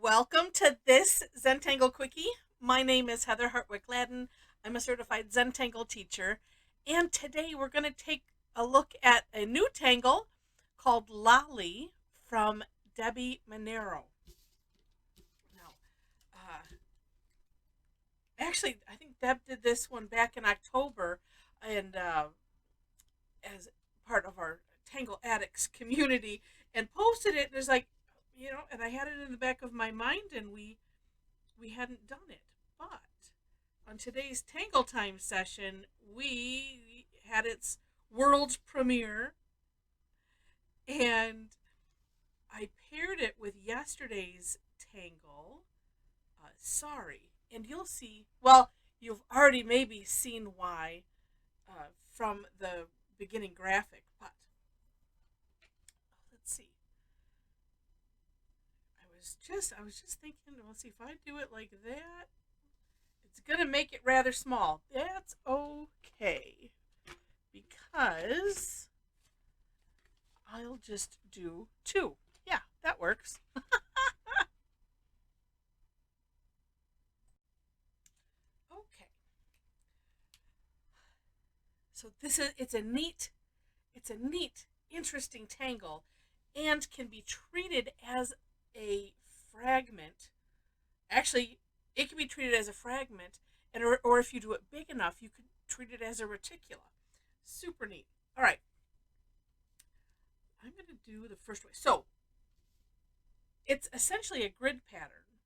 Welcome to this Zentangle Quickie. My name is Heather Hartwick Gladden. I'm a certified Zentangle teacher, and today we're going to take a look at a new tangle called Lolli from Debbi Minero. Now, actually, I think Deb did this one back in October, and as part of our Tangle Addicts community, and posted it. And it's like, and I had it in the back of my mind, and we hadn't done it. But on today's Tangle Time session, we had its world premiere, and I paired it with yesterday's Tangle, Sorry. And you'll see, well, you've already maybe seen why from the beginning graphic, but let's see. I was just thinking, let's see if I do it like that. It's going to make it rather small. That's okay. Because I'll just do two. Yeah, that works. Okay. So it's a neat, interesting tangle and can be treated as a fragment. Actually, it can be treated as a fragment, or if you do it big enough, you could treat it as a reticula. Super neat. All right, I'm going to do the first way. So it's essentially a grid pattern,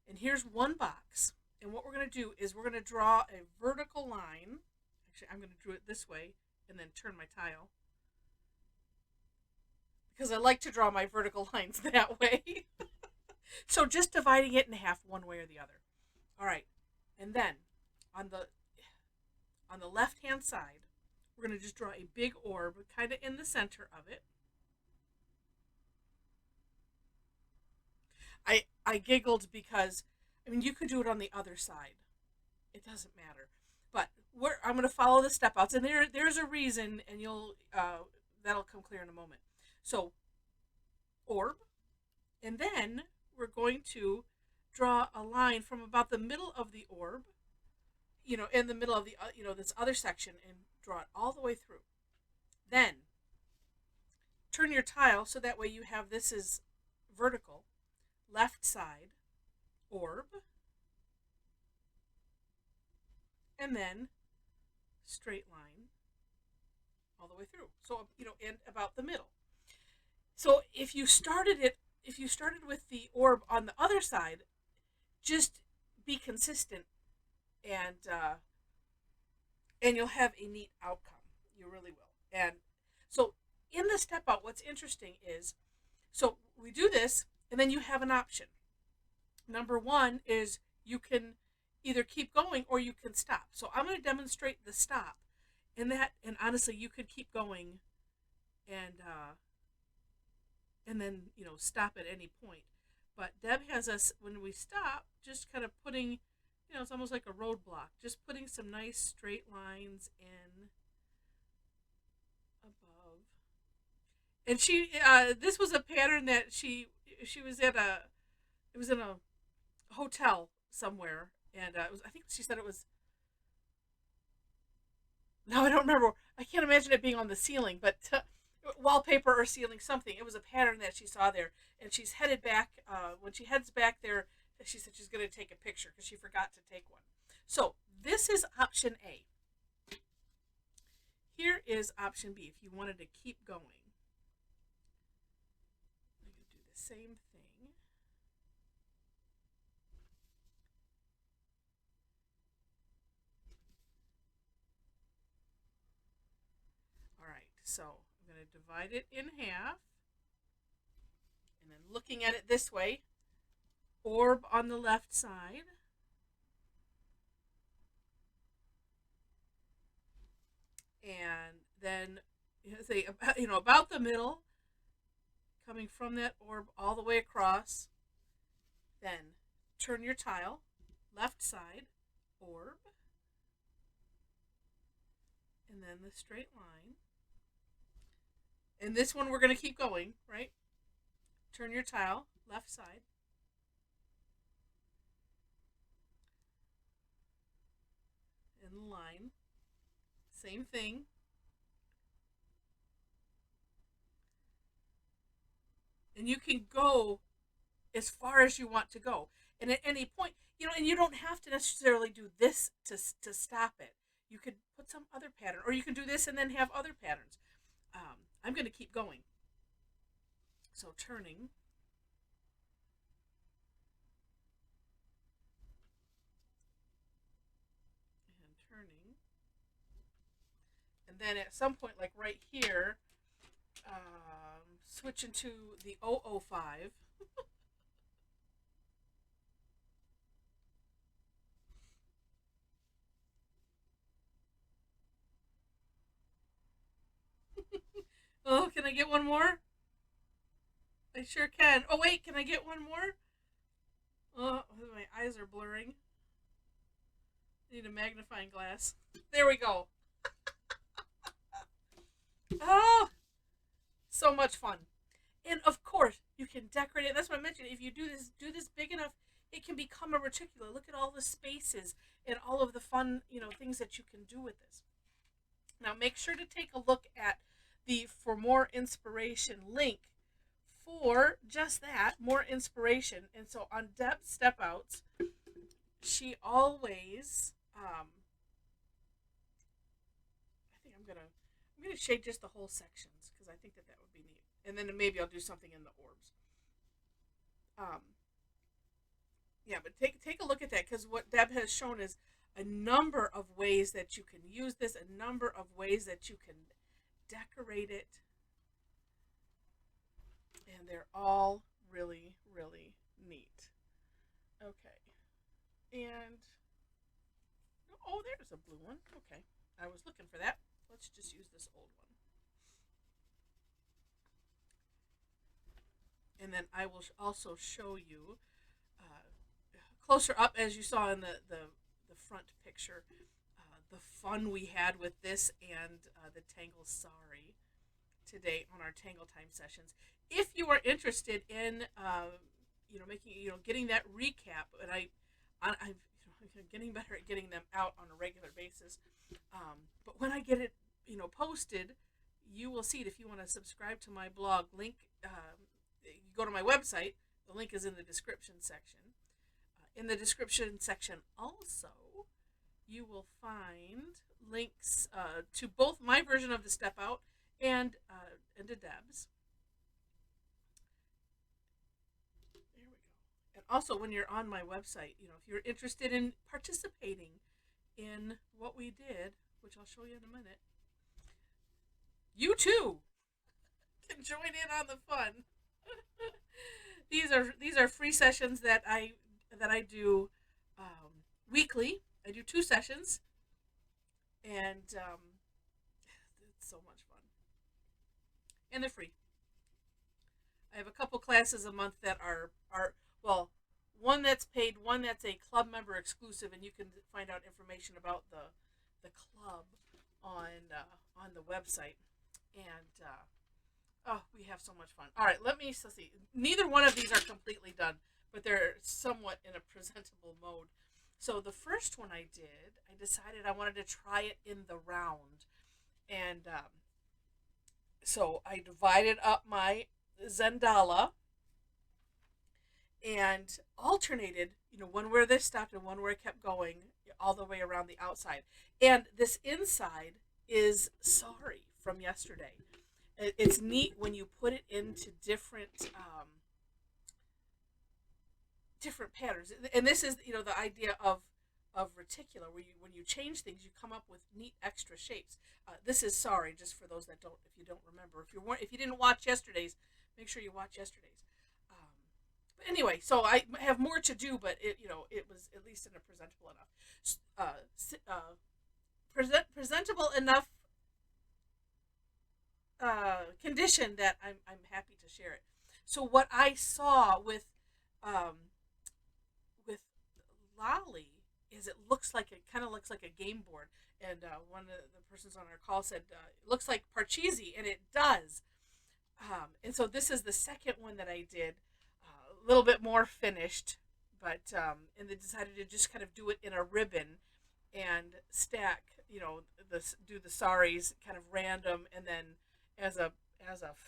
and here's one box. And what we're going to do is we're going to draw a vertical line. Actually, I'm going to do it this way and then turn my tile because I like to draw my vertical lines that way. So just dividing it in half one way or the other. All right. And then on the left-hand side, we're going to just draw a big orb kind of in the center of it. I giggled because, you could do it on the other side. It doesn't matter. But I'm going to follow the step outs, and there's a reason, and that'll come clear in a moment. So, orb, and then we're going to draw a line from about the middle of the orb, in the middle of the, this other section, and draw it all the way through. Then, turn your tile so that way you have this is vertical, left side, orb, and then straight line all the way through. So, and about the middle. So if you started with the orb on the other side, just be consistent, and you'll have a neat outcome. You really will. And so in the step out, what's interesting is, so we do this, and then you have an option. Number one is you can either keep going or you can stop. So I'm going to demonstrate the stop, and honestly, you could keep going, and then stop at any point. But Deb has us, when we stop, just kind of putting, it's almost like a roadblock, just putting some nice straight lines in above. And this was a pattern that she was at it was in a hotel somewhere, and I think she said it was, no, I don't remember. I can't imagine it being on the ceiling, but wallpaper or ceiling, something. It was a pattern that she saw there, and she's headed back. When she heads back there, she said she's going to take a picture because she forgot to take one. So this is option A. Here is option B if you wanted to keep going. I'm going to do the same thing. All right, so I'm going to divide it in half, and then looking at it this way, orb on the left side, and then say about the middle, coming from that orb all the way across. Then turn your tile, left side, orb, and then the straight line. And this one we're going to keep going, right? Turn your tile, left side, the line. Same thing. And you can go as far as you want to go. And at any point, and you don't have to necessarily do this to stop it. You could put some other pattern, or you can do this and then have other patterns. I'm going to keep going. So turning. And turning. And then at some point, like right here, switch into the 005. Oh, can I get one more? I sure can. Oh, wait, can I get one more? Oh, my eyes are blurring. I need a magnifying glass. There we go. Oh, so much fun. And of course, you can decorate it. That's what I mentioned. If you do this big enough, it can become a reticule. Look at all the spaces and all of the fun, things that you can do with this. Now, make sure to take a look at the For More Inspiration link for just that, more inspiration. And so on Deb's Step Outs, she always, I think I'm gonna shade just the whole sections because I think that would be neat. And then maybe I'll do something in the orbs. Yeah, but take a look at that, because what Deb has shown is a number of ways that you can use this, a number of ways that you can decorate it, and they're all really, really neat. Okay, and oh, there's a blue one. Okay, I was looking for that. Let's just use this old one. And then I will also show you closer up, as you saw in the front picture, the fun we had with this and the Tangle Sorry today on our Tangle Time sessions. If you are interested in making getting that recap, and I'm getting better at getting them out on a regular basis, but when I get it posted, you will see it. If you want to subscribe to my blog, link you go to my website. The link is in the description section. In the description section also, you will find links to both my version of the Step Out and to Deb's. There we go. And also, when you're on my website, if you're interested in participating in what we did, which I'll show you in a minute, you too can join in on the fun. These are free sessions that I do weekly. I do 2 sessions, and it's so much fun. And they're free. I have a couple classes a month that are well, one that's paid, one that's a club member exclusive, and you can find out information about the club on the website. And we have so much fun. All right, let's see. Neither one of these are completely done, but they're somewhat in a presentable mode. So the first one I decided I wanted to try it in the round. And so I divided up my Zendala and alternated, one where this stopped and one where it kept going all the way around the outside. And this inside is Sorry from yesterday. It's neat when you put it into different patterns, and this is the idea of reticular, where when you change things, you come up with neat extra shapes. This is Sorry, just for those that if you don't remember, if you didn't watch yesterday's, make sure you watch yesterday's. But anyway, so I have more to do, but it was at least in a presentable enough presentable enough condition that I'm happy to share it. So what I saw with Lolli is it kind of looks like a game board, and one of the persons on our call said it looks like Parcheesi, and it does. And so this is the second one that I did, a little bit more finished, but and they decided to just kind of do it in a ribbon, and stack, do the saris kind of random, and then as a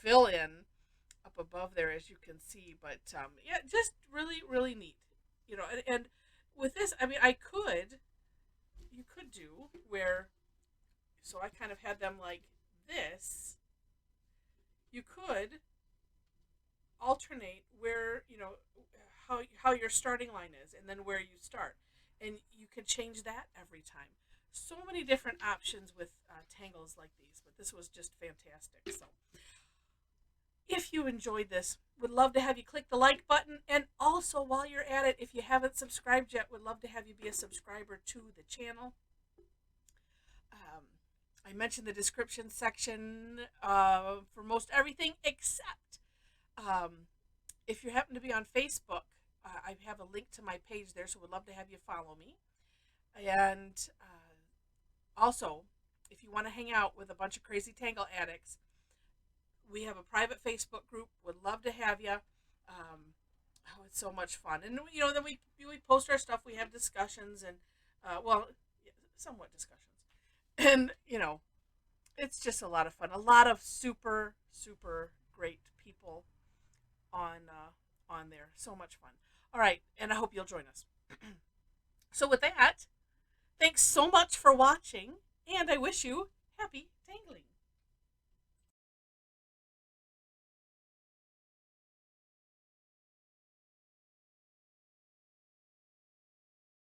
fill in up above there, as you can see. But yeah, just really really neat, and with this, I mean, you could do where, so I kind of had them like this. You could alternate where, how your starting line is, and then where you start, and you could change that every time. So many different options with tangles like these, but this was just fantastic. So if you enjoyed this, would love to have you click the like button, and also while you're at it, if you haven't subscribed yet, would love to have you be a subscriber to the channel. I mentioned the description section for most everything, except if you happen to be on Facebook, I have a link to my page there, so would love to have you follow me. And also, if you want to hang out with a bunch of crazy Tangle addicts, we have a private Facebook group. Would love to have you. Oh, it's so much fun. And, then we post our stuff. We have discussions and, somewhat discussions. And, it's just a lot of fun. A lot of super, super great people on there. So much fun. All right, and I hope you'll join us. So with that, thanks so much for watching, and I wish you